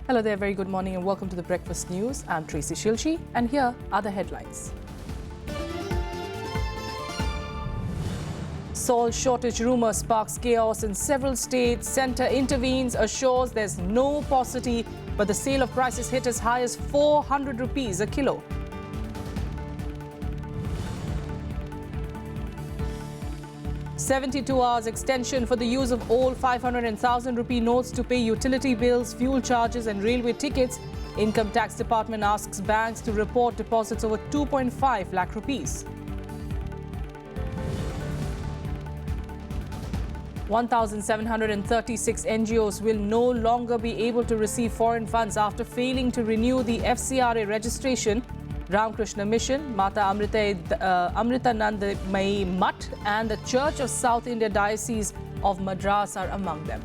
Hello there, very good morning and welcome to the Breakfast News. I'm Tracy Shilchi and here are the headlines. Salt shortage rumour sparks chaos in several states. Centre intervenes, assures there's no paucity, but the sale of prices hit as high as 400 rupees a kilo. "72 hours extension for the use of all 500 and 1,000 rupee notes to pay utility bills, fuel charges and railway tickets. Income Tax Department asks banks to report deposits over 2.5 lakh rupees. 1,736 NGOs will no longer be able to receive foreign funds after failing to renew the FCRA registration. Ramakrishna Mission, Mata Amritanandamayi Mutt and the Church of South India Diocese of Madras are among them.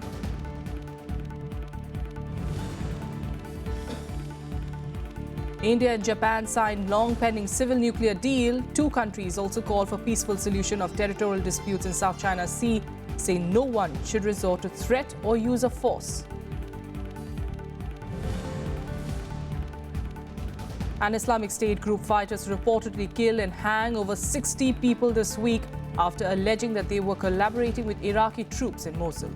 India and Japan signed long-pending civil nuclear deal. Two countries also call for peaceful solution of territorial disputes in South China Sea, say no one should resort to threat or use of force. And Islamic State group fighters reportedly kill and hang over 60 people this week after alleging that they were collaborating with Iraqi troops in Mosul.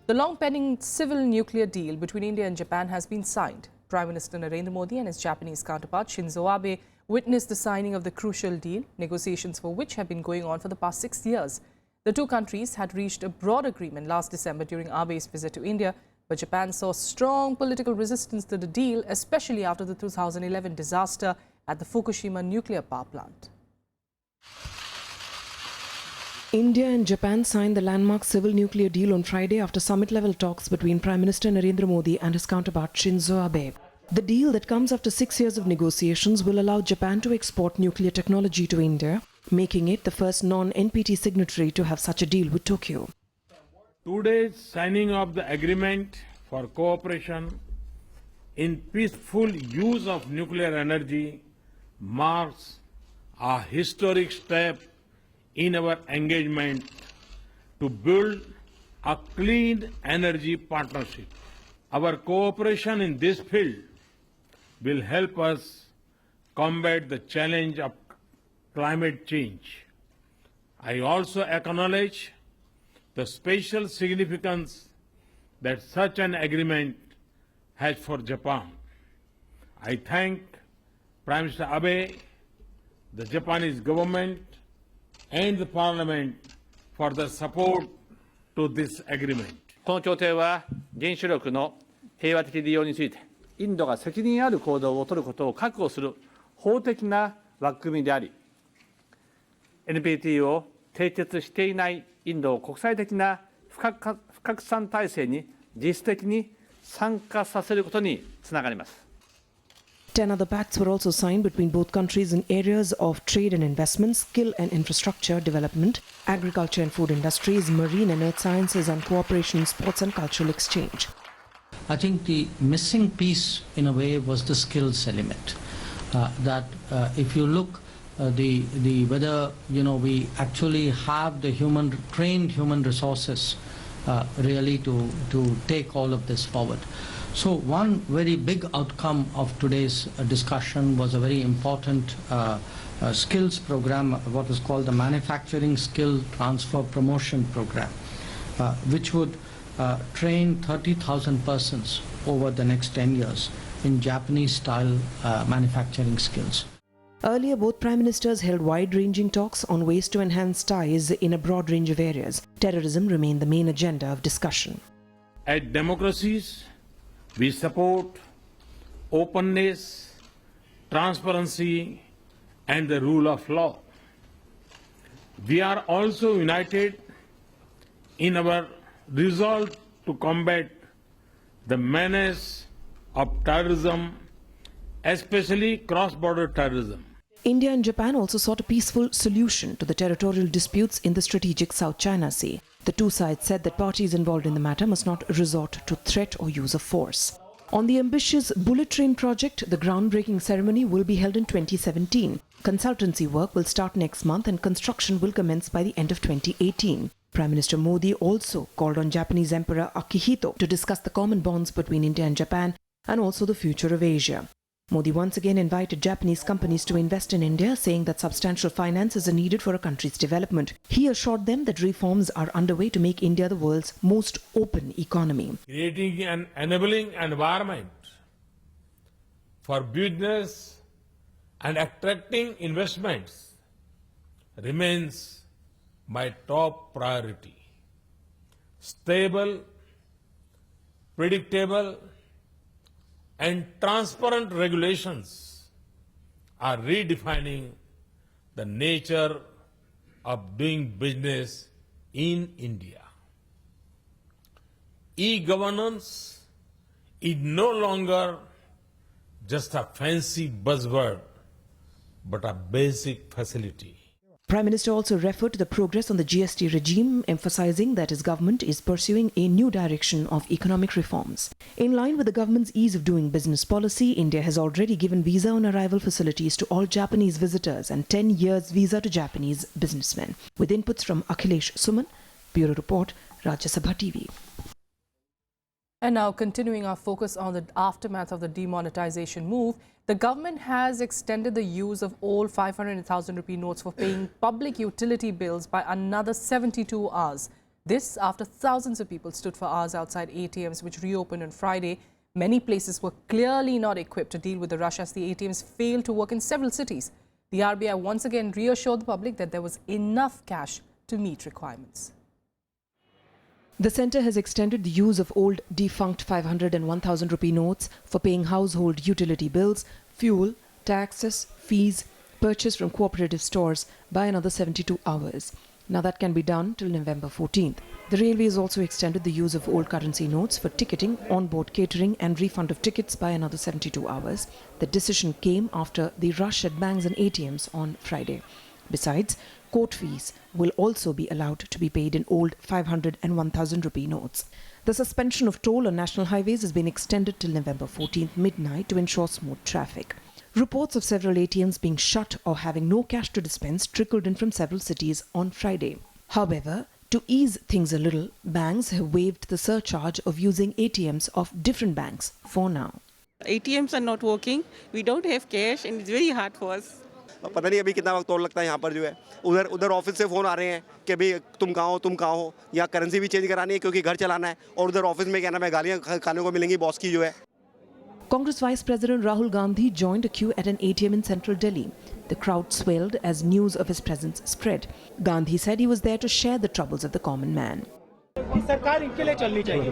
The long-pending civil nuclear deal between India and Japan has been signed. Prime Minister Narendra Modi and his Japanese counterpart Shinzo Abe witnessed the signing of the crucial deal, negotiations for which have been going on for the past 6 years. The two countries had reached a broad agreement last December during Abe's visit to India, but Japan saw strong political resistance to the deal, especially after the 2011 disaster at the Fukushima nuclear power plant. India and Japan signed the landmark civil nuclear deal on Friday after summit-level talks between Prime Minister Narendra Modi and his counterpart Shinzo Abe. The deal that comes after 6 years of negotiations will allow Japan to export nuclear technology to India, making it the first non-NPT signatory to have such a deal with Tokyo. Today's signing of the agreement for cooperation in peaceful use of nuclear energy marks a historic step in our engagement to build a clean energy partnership. Our cooperation in this field will help us combat the challenge of climate change. I also acknowledge the special significance that such an agreement has for Japan. I thank Prime Minister Abe, the Japanese government and the Parliament for the support to this agreement. この協定は原子力の平和的利用についてインドが責任ある行動を取ることを確保する法的な枠組みであり、NPT を締結していないインドを国際的な不拡散体制に実質的に参加させることにつながります。10 other pacts were also signed between both countries in areas of trade and investment, skill and infrastructure development, agriculture and food industries, marine and earth sciences, and cooperation in sports and cultural exchange. I think the missing piece, in a way, was the skills element. If you look whether we actually have the trained human resources really to take all of this forward. So one very big outcome of today's discussion was a very important skills program, what is called the Manufacturing Skill Transfer Promotion Program, which would train 30,000 persons over the next 10 years in Japanese-style manufacturing skills. Earlier, both Prime Ministers held wide-ranging talks on ways to enhance ties in a broad range of areas. Terrorism remained the main agenda of discussion. At democracies, we support openness, transparency, and the rule of law. We are also united in our resolve to combat the menace of terrorism, especially cross-border terrorism. India and Japan also sought a peaceful solution to the territorial disputes in the strategic South China Sea. The two sides said that parties involved in the matter must not resort to threat or use of force. On the ambitious Bulletin project, the groundbreaking ceremony will be held in 2017. Consultancy work will start next month and construction will commence by the end of 2018. Prime Minister Modi also called on Japanese Emperor Akihito to discuss the common bonds between India and Japan and also the future of Asia. Modi once again invited Japanese companies to invest in India, saying that substantial finances are needed for a country's development. He assured them that reforms are underway to make India the world's most open economy. Creating an enabling environment for business and attracting investments remains my top priority. Stable, predictable, and transparent regulations are redefining the nature of doing business in India. E-governance is no longer just a fancy buzzword, but a basic facility. Prime Minister also referred to the progress on the GST regime, emphasizing that his government is pursuing a new direction of economic reforms. In line with the government's ease of doing business policy, India has already given visa on arrival facilities to all Japanese visitors and 10 years visa to Japanese businessmen. With inputs from Akhilesh Suman, Bureau Report, Rajya Sabha TV. And now, continuing our focus on the aftermath of the demonetization move, the government has extended the use of old 500,000 rupee notes for paying public utility bills by another 72 hours. This after thousands of people stood for hours outside ATMs which reopened on Friday. Many places were clearly not equipped to deal with the rush as the ATMs failed to work in several cities. The RBI once again reassured the public that there was enough cash to meet requirements. The centre has extended the use of old defunct 500 and 1000 rupee notes for paying household utility bills, fuel, taxes, fees purchased from cooperative stores by another 72 hours. Now that can be done till November 14th. The railway has also extended the use of old currency notes for ticketing, on-board catering and refund of tickets by another 72 hours. The decision came after the rush at banks and ATMs on Friday. Besides, court fees will also be allowed to be paid in old 500 and 1000 rupee notes. The suspension of toll on national highways has been extended till November 14th midnight to ensure smooth traffic. Reports of several ATMs being shut or having no cash to dispense trickled in from several cities on Friday. However, to ease things a little, banks have waived the surcharge of using ATMs of different banks for now. ATMs are not working, we don't have cash and it's very hard for us. पता नहीं अभी कितना वक्त और लगता है यहाँ पर जो है उधर ऑफिस से फ़ोन आ रहे हैं कि भाई तुम कहाँ हो या करेंसी भी चेंज करानी है क्योंकि घर चलाना है और उधर ऑफिस में क्या नाम है गालियाँ खाने को मिलेंगी बॉस की जो है. Congress Vice President Rahul Gandhi joined a queue at an ATM in central Delhi. The crowd swelled as news of his presence spread. Gandhi said he was there to share the troubles of the common man. सरकार इनके लिए चलनी चाहिए,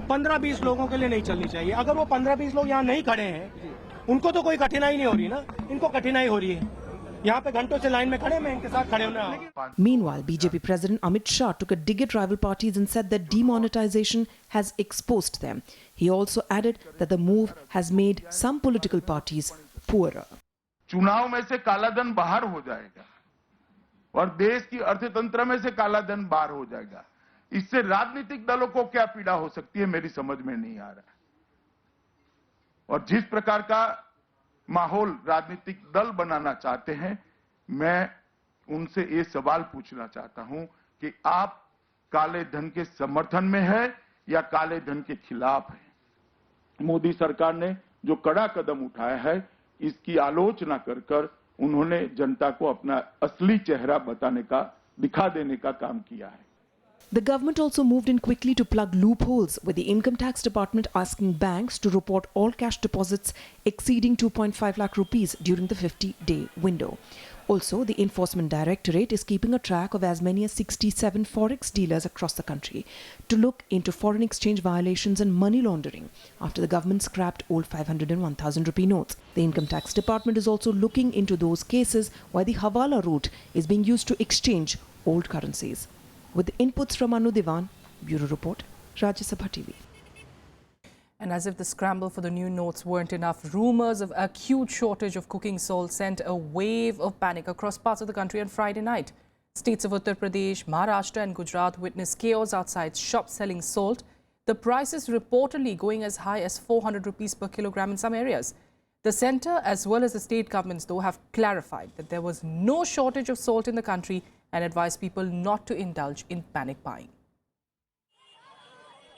15-20 लोगों के लिए नहीं चलनी चाहिए. अगर वो 15-20 लोग यहाँ नहीं खड़े हैं, उनको तो कोई कठिनाई नहीं हो रही ना, इनको कठिनाई हो रही है. यहाँ पे घंटों से लाइन में खड़े, मैं इनके साथ खड़े होना. Meanwhile, BJP President Amit Shah took a dig at rival parties and said that demonetization has exposed them. He also added that the move has made some political parties poorer. चुनाव में से काला धन बाहर हो जाएगा और देश की अर्थतंत्र में से काला धन बाहर हो जाएगा. इससे राजनीतिक दलों को क्या पीड़ा हो सकती है मेरी समझ में नहीं आ रहा. और जिस प्रकार का माहौल राजनीतिक दल बनाना चाहते हैं, मैं उनसे ये सवाल पूछना चाहता हूं कि आप काले धन के समर्थन में है या काले धन के खिलाफ है. मोदी सरकार ने जो कड़ा कदम उठाया है, इसकी आलोचना कर उन्होंने जनता को अपना असली चेहरा दिखा देने का काम किया है. The government also moved in quickly to plug loopholes, with the Income Tax Department asking banks to report all cash deposits exceeding 2.5 lakh rupees during the 50-day window. Also, the Enforcement Directorate is keeping a track of as many as 67 forex dealers across the country to look into foreign exchange violations and money laundering after the government scrapped old 500 and 1000 rupee notes. The Income Tax Department is also looking into those cases where the Hawala route is being used to exchange old currencies. With inputs from Anu Diwan, Bureau Report, Rajya Sabha TV. And as if the scramble for the new notes weren't enough, rumours of acute shortage of cooking salt sent a wave of panic across parts of the country on Friday night. States of Uttar Pradesh, Maharashtra and Gujarat witnessed chaos outside shops selling salt, the prices reportedly going as high as 400 rupees per kilogram in some areas. The centre as well as the state governments, though, have clarified that there was no shortage of salt in the country and advised people not to indulge in panic buying.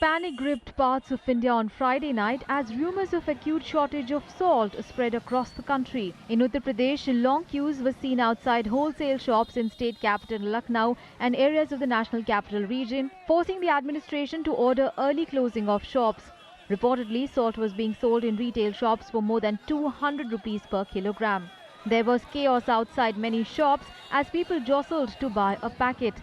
Panic gripped parts of India on Friday night as rumours of acute shortage of salt spread across the country. In Uttar Pradesh, long queues were seen outside wholesale shops in state capital Lucknow and areas of the national capital region, forcing the administration to order early closing of shops. Reportedly, salt was being sold in retail shops for more than 200 rupees per kilogram. There was chaos outside many shops as people jostled to buy a packet.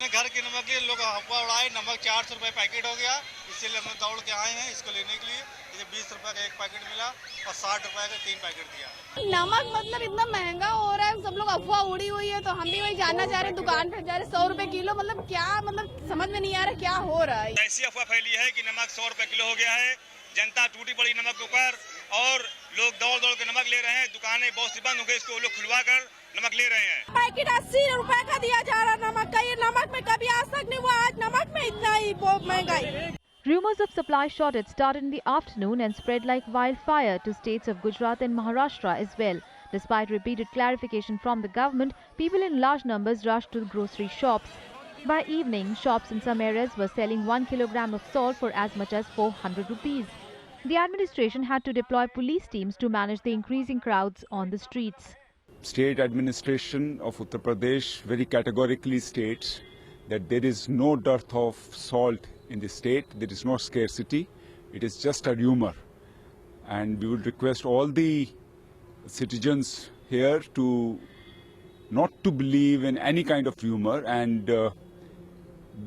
घर के नमक के लोग अफवाह उड़ाए, नमक 400 रुपए packet हो गया, इसीलिए हम दौड़ के आए हैं इसको लेने के लिए। मुझे 20 रुपए का एक पैकेट मिला और 60 रुपए का 3 पैकेट दिया। नमक मतलब इतना महंगा हो रहा है, सब लोग अफवाह उड़ी हुई है, तो हम भी वही जानना चाह रहे हैं, दुकान पर जा रहे 100 रुपए किलो, मतलब क्या, मतलब समझ में नहीं आ रहा क्या हो रहा है। ऐसी अफवाह फैली है कि नमक 100 रुपए किलो हो गया है, जनता टूटी पड़ी नमक के ऊपर और लोग दौड़ दौड़ के नमक ले रहे हैं, दुकानें बहुत सी बंद हो गई, इसको लोग खुलवा कर नमक ले रहे हैं। पैकेट 80 रुपए का दिया जा रहा नमक का, ये नमक में कभी आज तक नहीं हुआ, आज नमक में इतना ही महंगाई। Rumours of supply shortage started in the afternoon and spread like wildfire to states of Gujarat and Maharashtra as well. Despite repeated clarification from the government, people in large numbers rushed to the grocery shops. By evening, shops in some areas were selling 1 kilogram of salt for as much as 400 rupees. The administration had to deploy police teams to manage the increasing crowds on the streets. State administration of Uttar Pradesh very categorically states that there is no dearth of salt in the state, there is no scarcity, it is just a rumor. And we would request all the citizens here to not to believe in any kind of rumor and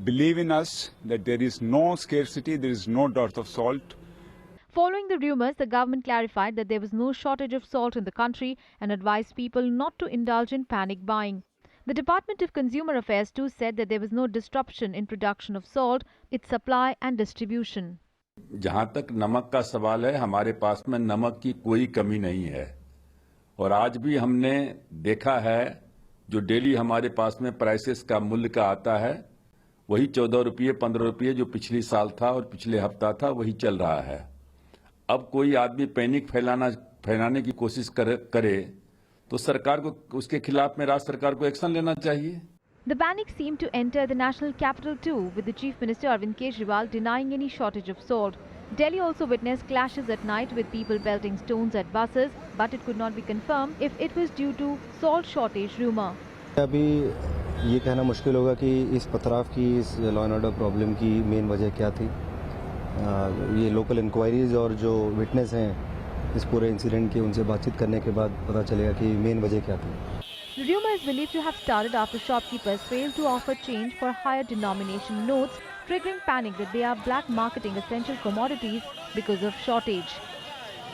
believe in us that there is no scarcity, there is no dearth of salt. Following the rumours, the government clarified that there was no shortage of salt in the country and advised people not to indulge in panic buying. The Department of Consumer Affairs too said that there was no disruption in production of salt, its supply and distribution. जहां तक नमक का सवाल है, हमारे पास में नमक की कोई कमी नहीं है और आज भी हमने देखा है जो डेली हमारे पास में प्राइसेस का मूल्य का आता है वही 14 रुपये 15 रुपये जो पिछली साल था और पिछले हफ्ता था वही चल रहा है। अब कोई आदमी पैनिक फैलाने की कोशिश करे तो सरकार को उसके खिलाफ में राज्य सरकार को एक्शन लेना चाहिए। The panic seemed to enter the national capital too, with the Chief Minister Arvind Kejriwal denying any shortage of salt. Delhi also witnessed clashes at night with people pelting stones at buses, but it could not be confirmed if it was due to salt shortage rumor. अभी ये कहना मुश्किल होगा कि इस पथराव की, इस लॉ एंड ऑर्डर प्रॉब्लम की मेन वजह क्या थी। ये लोकल इंक्वायरीज और जो विटनेस हैं इस पूरे इंसिडेंट की, उनसे बातचीत करने के बाद पता चलेगा कि मेन वजह क्या थी। The rumour is believed to have started after shopkeepers failed to offer change for higher denomination notes, triggering panic that they are black marketing essential commodities because of shortage.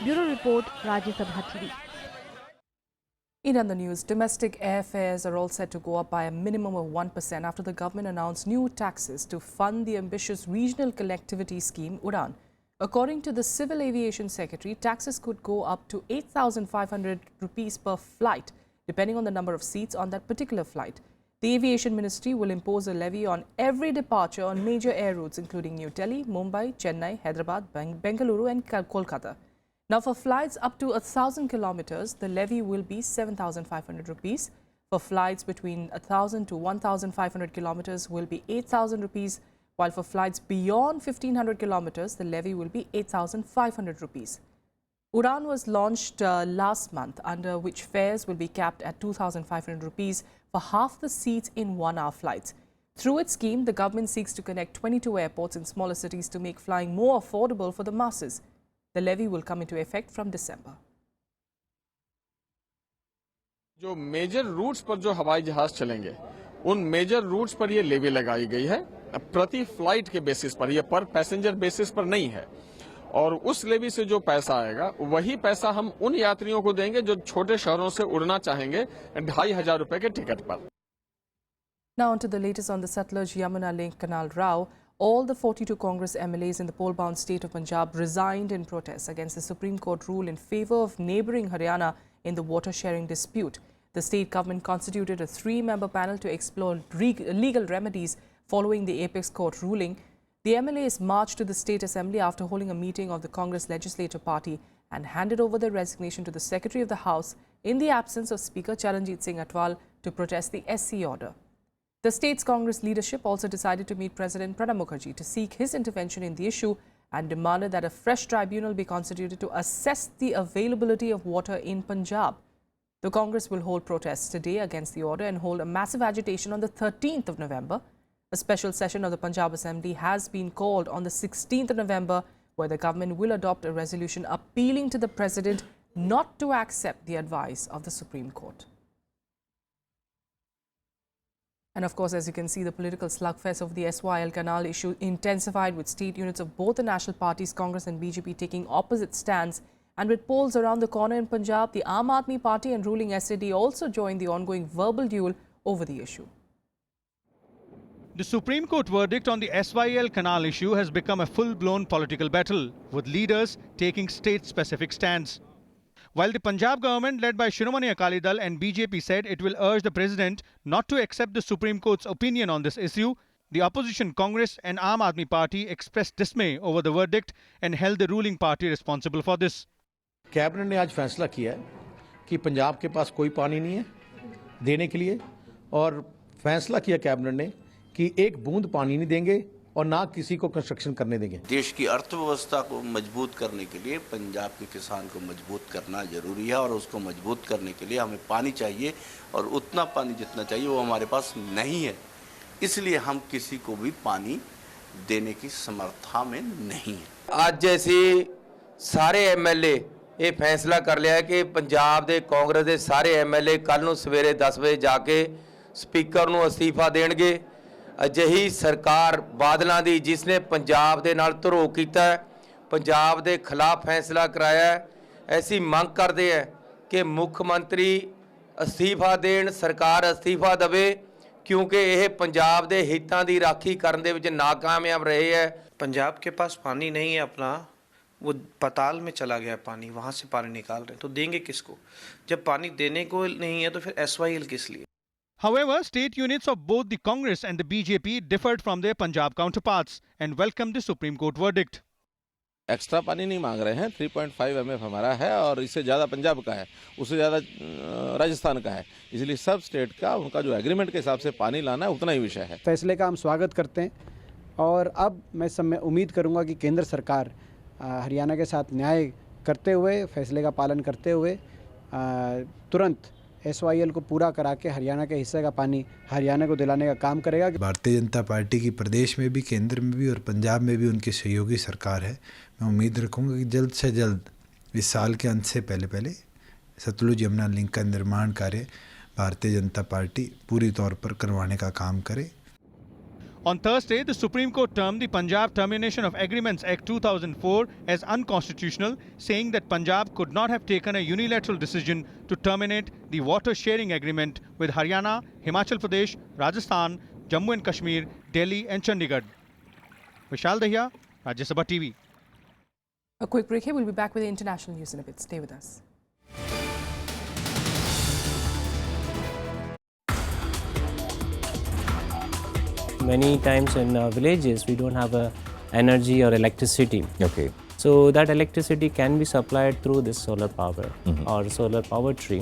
Bureau Report, Rajya Sabha TV. In other news, domestic airfares are all set to go up by a minimum of 1% after the government announced new taxes to fund the ambitious regional connectivity scheme Udan. According to the Civil Aviation Secretary, taxes could go up to 8,500 rupees per flight, depending on the number of seats on that particular flight. The Aviation Ministry will impose a levy on every departure on major air routes including New Delhi, Mumbai, Chennai, Hyderabad, Bengaluru and Kolkata. Now for flights up to 1,000 kilometers, the levy will be 7,500 rupees. For flights between 1,000 to 1,500 kilometers will be 8,000 rupees, while for flights beyond 1,500 kilometers, the levy will be 8,500 rupees. Udan was launched last month, under which fares will be capped at 2,500 rupees for half the seats in 1-hour flights. Through its scheme, the government seeks to connect 22 airports in smaller cities to make flying more affordable for the masses. The levy will come into effect from December. जो major roots पर जो हवाई जहाज चलेंगे, उन major roots पर ये levy लगाई गई है, प्रति फ्लाइट के बेसिस पर, ये पर पैसेंजर बेसिस पर नहीं है। और उस लेवी से जो पैसा आएगा, वही पैसा हम उन यात्रियों को देंगे जो छोटे शहरों से उड़ना चाहेंगे 2,500 रुपए के टिकट पर। Now on to the latest on the Satluj-Yamuna link canal row. All the 42 Congress MLAs in the poll-bound state of Punjab resigned in protest against the Supreme Court rule in favour of neighbouring Haryana in the water-sharing dispute. The state government constituted a 3-member panel to explore legal remedies following the apex court ruling. The MLAs marched to the State Assembly after holding a meeting of the Congress Legislative Party and handed over their resignation to the Secretary of the House in the absence of Speaker Charanjit Singh Atwal to protest the SC order. The state's Congress leadership also decided to meet President Pranab Mukherjee to seek his intervention in the issue and demanded that a fresh tribunal be constituted to assess the availability of water in Punjab. The Congress will hold protests today against the order and hold a massive agitation on the 13th of November. A special session of the Punjab Assembly has been called on the 16th of November, where the government will adopt a resolution appealing to the President not to accept the advice of the Supreme Court. And of course, as you can see, the political slugfest of the SYL Canal issue intensified, with state units of both the national parties, Congress and BJP, taking opposite stands. And with polls around the corner in Punjab, the Aam Aadmi Party and ruling SAD also joined the ongoing verbal duel over the issue. The Supreme Court verdict on the SYL Canal issue has become a full-blown political battle, with leaders taking state-specific stands. While the Punjab government, led by Shiromani Akali Dal and BJP, said it will urge the President not to accept the Supreme Court's opinion on this issue, the opposition Congress and Aam Aadmi Party expressed dismay over the verdict and held the ruling party responsible for this. Cabinet ने आज फैसला किया है कि पंजाब के पास कोई पानी नहीं है देने के लिए, और फैसला किया कैबिनेट ने कि एक बूंद पानी नहीं देंगे और ना किसी को कंस्ट्रक्शन करने देंगे। देश की अर्थव्यवस्था को मजबूत करने के लिए पंजाब के किसान को मजबूत करना जरूरी है, और उसको मजबूत करने के लिए हमें पानी चाहिए, और उतना पानी जितना चाहिए वो हमारे पास नहीं है। इसलिए हम किसी को भी पानी देने की समर्था में नहीं है। आज जैसे सारे एमएलए ये फैसला कर लिया है कि पंजाब ਦੇ ਕਾਂਗਰਸ ਦੇ ਸਾਰੇ ਐਮਐਲਏ ਕੱਲ ਨੂੰ ਸਵੇਰੇ 10 ਵਜੇ ਜਾ ਕੇ ਸਪੀਕਰ ਨੂੰ ਅਸਤੀਫਾ ਦੇਣਗੇ। ਅਜਿਹੀ ਸਰਕਾਰ ਬਾਦਲਾਂ ਦੀ ਜਿਸਨੇ ਪੰਜਾਬ ਦੇ ਨਾਲ ਧਰੋਹ ਕੀਤਾ, ਪੰਜਾਬ ਦੇ ਖਿਲਾਫ ਫੈਸਲਾ ਕਰਾਇਆ, ਐਸੀ ਮੰਗ ਕਰਦੇ ਹੈ ਕਿ ਮੁੱਖ ਮੰਤਰੀ ਅਸਤੀਫਾ ਦੇਣ, ਸਰਕਾਰ ਅਸਤੀਫਾ ਦੇਵੇ, क्योंकि ਇਹ पंजाब ਦੇ ਹਿੱਤਾਂ ਦੀ ਰਾਖੀ ਕਰਨ ਦੇ ਵਿੱਚ नाकामयाब रहे हैं। पंजाब के पास पानी नहीं है अपना, वो पताल में चला गया पानी, वहाँ से पानी निकाल रहे हैं, तो देंगे किसको? जब पानी देने को नहीं है तो फिर SYL किस लिए? However, state units of both the Congress and the BJP differed from their Punjab counterparts and welcomed the Supreme Court verdict. Extra पानी नहीं मांग रहे हैं, 3.5 MF हमारा है और इससे ज़्यादा पंजाब का है, उससे ज़्यादा राजस्थान का है, इसलिए सब स्टेट का उनका जो एग्रीमेंट के हिसाब से पानी लाना है उतना ही विषय है। फैसले का हम स्वागत करते हैं, और अब मैं उम्मीद करूंगा कि केंद्र सरकार हरियाणा के साथ न्याय करते हुए, फैसले का पालन करते हुए तुरंत SYL को पूरा करा के हरियाणा के हिस्से का पानी हरियाणा को दिलाने का काम करेगा। भारतीय जनता पार्टी की प्रदेश में भी, केंद्र में भी और पंजाब में भी उनकी सहयोगी सरकार है। मैं उम्मीद रखूंगा कि जल्द से जल्द इस साल के अंत से पहले सतलुज यमुना लिंक का निर्माण कार्य भारतीय जनता पार्टी पूरी तौर पर करवाने का काम करे। On Thursday, the Supreme Court termed the Punjab Termination of Agreements Act 2004 as unconstitutional, saying that Punjab could not have taken a unilateral decision to terminate the water sharing agreement with Haryana, Himachal Pradesh, Rajasthan, Jammu and Kashmir, Delhi and Chandigarh. Vishal Dahiya, Rajya Sabha TV. A quick break here. We'll be back with the international news in a bit. Stay with us. Many times in villages we don't have energy or electricity. Okay. So that electricity can be supplied through this solar power or solar power tree.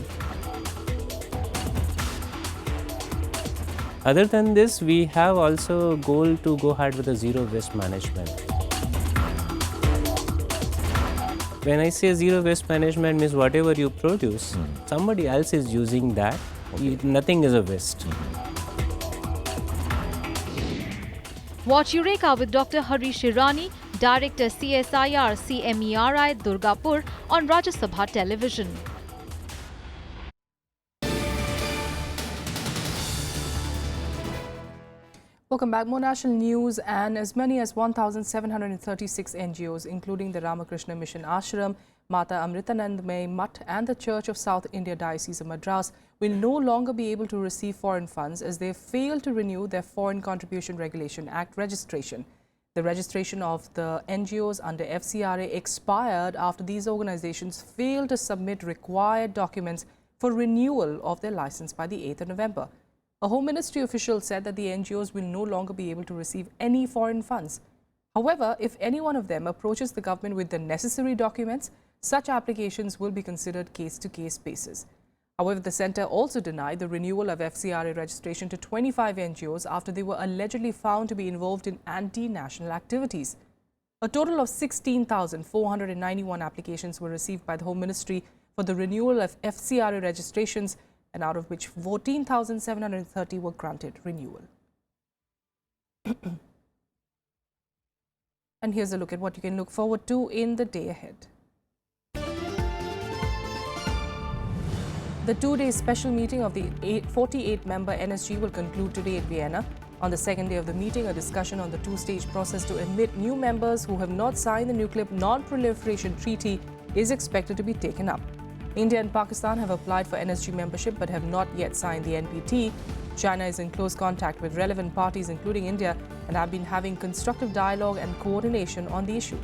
Other than this, we have also a goal to go ahead with a zero waste management. When I say zero waste management means whatever you produce, somebody else is using that. Nothing is a waste. Watch Eureka with Dr. Harish Irani, Director CSIR CMERI Durgapur on Rajya Sabha Television. Welcome back. More national news. And as many as 1,736 NGOs, including the Ramakrishna Mission Ashram, Mata Amritanandmayi Mutt and the Church of South India Diocese of Madras, will no longer be able to receive foreign funds as they fail to renew their Foreign Contribution Regulation Act registration. The registration of the NGOs under FCRA expired after these organizations failed to submit required documents for renewal of their license by the 8th of November. A Home Ministry official said that the NGOs will no longer be able to receive any foreign funds. However, if any one of them approaches the government with the necessary documents, such applications will be considered case-to-case basis. However, the centre also denied the renewal of FCRA registration to 25 NGOs after they were allegedly found to be involved in anti-national activities. A total of 16,491 applications were received by the Home Ministry for the renewal of FCRA registrations, and out of which 14,730 were granted renewal. And here's a look at what you can look forward to in the day ahead. The two-day special meeting of the 48-member NSG will conclude today in Vienna. On the second day of the meeting, a discussion on the two-stage process to admit new members who have not signed the Nuclear Non-Proliferation Treaty is expected to be taken up. India and Pakistan have applied for NSG membership but have not yet signed the NPT. China is in close contact with relevant parties, including India, and have been having constructive dialogue and coordination on the issue.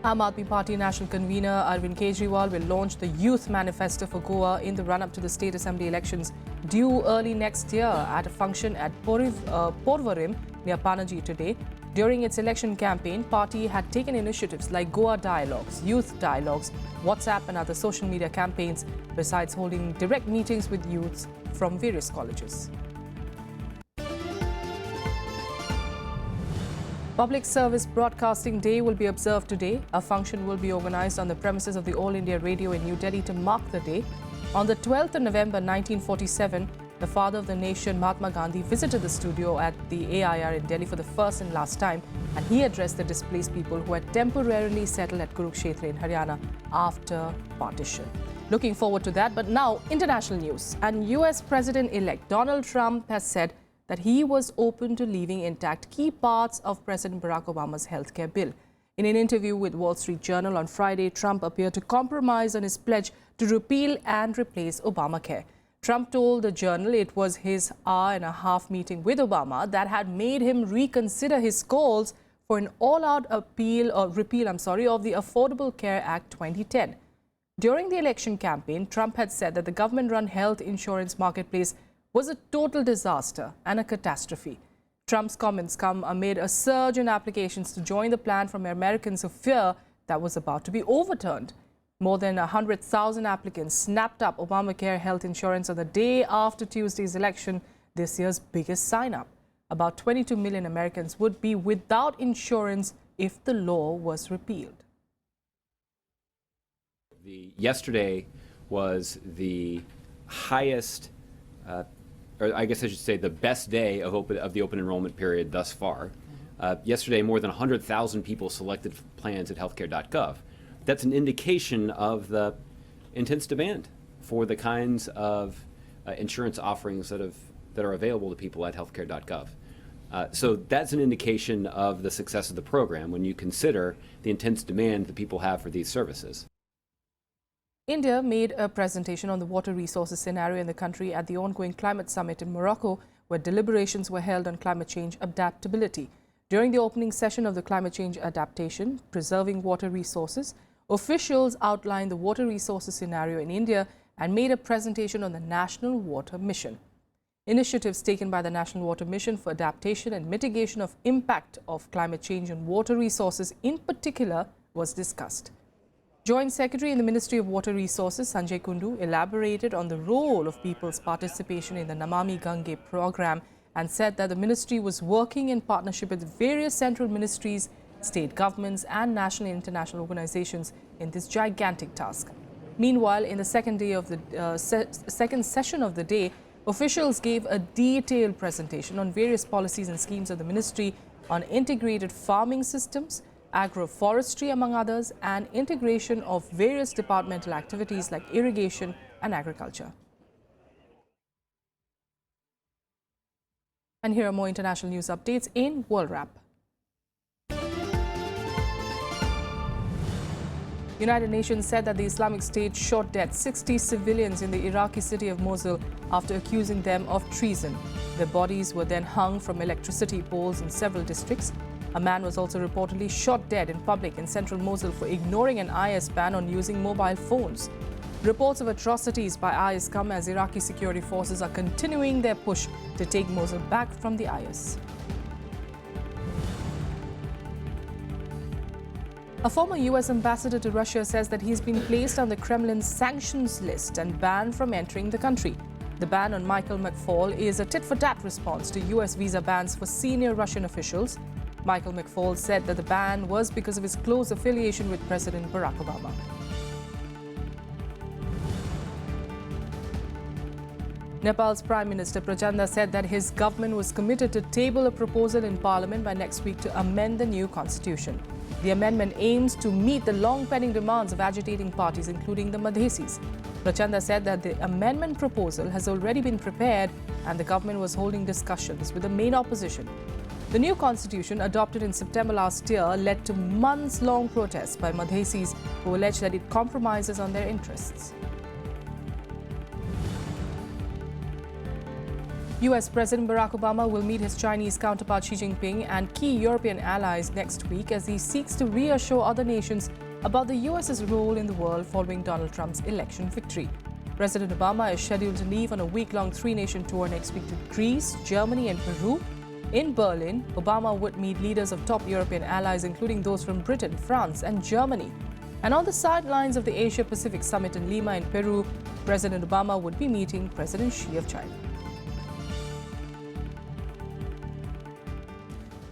Aam Aadmi Party National Convener Arvind Kejriwal will launch the Youth Manifesto for Goa in the run-up to the State Assembly elections due early next year at a function at Porvarim near Panaji today. During its election campaign, party had taken initiatives like Goa Dialogues, Youth Dialogues, WhatsApp and other social media campaigns, besides holding direct meetings with youths from various colleges. Public Service Broadcasting Day will be observed today. A function will be organized on the premises of the All India Radio in New Delhi to mark the day. On the 12th of November 1947, the father of the nation, Mahatma Gandhi, visited the studio at the AIR in Delhi for the first and last time, and he addressed the displaced people who had temporarily settled at Kurukshetra in Haryana after partition. Looking forward to that, but now international news. And US President-elect Donald Trump has said that he was open to leaving intact key parts of President Barack Obama's healthcare bill. In an interview with Wall Street Journal on Friday, Trump appeared to compromise on his pledge to repeal and replace Obamacare. Trump told the Journal it was his hour-and-a-half meeting with Obama that had made him reconsider his calls for an all-out repeal of the Affordable Care Act 2010. During the election campaign, Trump had said that the government-run health insurance marketplace was a total disaster and a catastrophe. Trump's comments come amid a surge in applications to join the plan from Americans who fear that was about to be overturned. More than 100,000 applicants snapped up Obamacare health insurance on the day after Tuesday's election, this year's biggest sign-up. About 22 million Americans would be without insurance if the law was repealed. Yesterday was the highest or I guess I should say the best day of the open enrollment period thus far. Yesterday, more than 100,000 people selected plans at healthcare.gov. That's an indication of the intense demand for the kinds of insurance offerings that are available to people at healthcare.gov. So that's an indication of the success of the program when you consider the intense demand that people have for these services. India made a presentation on the water resources scenario in the country at the ongoing climate summit in Morocco, where deliberations were held on climate change adaptability. During the opening session of the climate change adaptation, preserving water resources, officials outlined the water resources scenario in India and made a presentation on the National Water Mission. Initiatives taken by the National Water Mission for adaptation and mitigation of impact of climate change on water resources in particular was discussed. Joint Secretary in the Ministry of Water Resources, Sanjay Kundu, elaborated on the role of people's participation in the Namami Gange program and said that the ministry was working in partnership with various central ministries, state governments and national and international organizations in this gigantic task. Meanwhile, in the second session of the day, officials gave a detailed presentation on various policies and schemes of the ministry on integrated farming systems, agroforestry, among others, and integration of various departmental activities like irrigation and agriculture. And here are more international news updates in World Wrap. United Nations said that the Islamic State shot dead 60 civilians in the Iraqi city of Mosul after accusing them of treason. Their bodies were then hung from electricity poles in several districts. A man was also reportedly shot dead in public in central Mosul for ignoring an IS ban on using mobile phones. Reports of atrocities by IS come as Iraqi security forces are continuing their push to take Mosul back from the IS. A former US ambassador to Russia says that he's been placed on the Kremlin's sanctions list and banned from entering the country. The ban on Michael McFaul is a tit-for-tat response to US visa bans for senior Russian officials. Michael McFaul said that the ban was because of his close affiliation with President Barack Obama. Nepal's Prime Minister Prachanda said that his government was committed to table a proposal in Parliament by next week to amend the new constitution. The amendment aims to meet the long-pending demands of agitating parties, including the Madhesis. Prachanda said that the amendment proposal has already been prepared and the government was holding discussions with the main opposition. The new constitution, adopted in September last year, led to months-long protests by Madhesis who allege that it compromises on their interests. US President Barack Obama will meet his Chinese counterpart Xi Jinping and key European allies next week as he seeks to reassure other nations about the US's role in the world following Donald Trump's election victory. President Obama is scheduled to leave on a week-long three-nation tour next week to Greece, Germany and Peru. In Berlin, Obama would meet leaders of top European allies, including those from Britain, France and Germany. And on the sidelines of the Asia-Pacific Summit in Lima in Peru, President Obama would be meeting President Xi of China.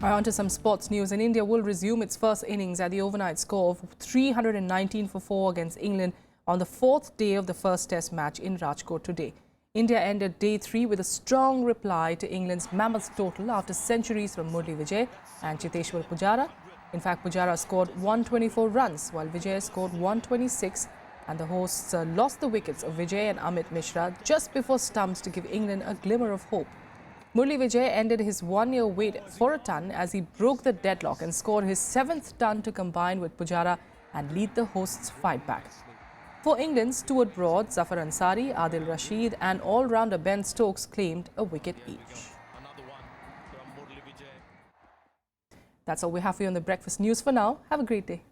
On to some sports news. And India will resume its first innings at the overnight score of 319 for 4 against England on the fourth day of the first test match in Rajkot today. India ended day 3 with a strong reply to England's mammoth total after centuries from Murli Vijay and Cheteshwar Pujara. In fact, Pujara scored 124 runs while Vijay scored 126, and the hosts lost the wickets of Vijay and Amit Mishra just before stumps to give England a glimmer of hope. Murli Vijay ended his one-year wait for a ton as he broke the deadlock and scored his 7th ton to combine with Pujara and lead the hosts' fight back. For England, Stuart Broad, Zafar Ansari, Adil Rashid and all-rounder Ben Stokes claimed a wicket each. That's all we have for you on the Breakfast News for now. Have a great day.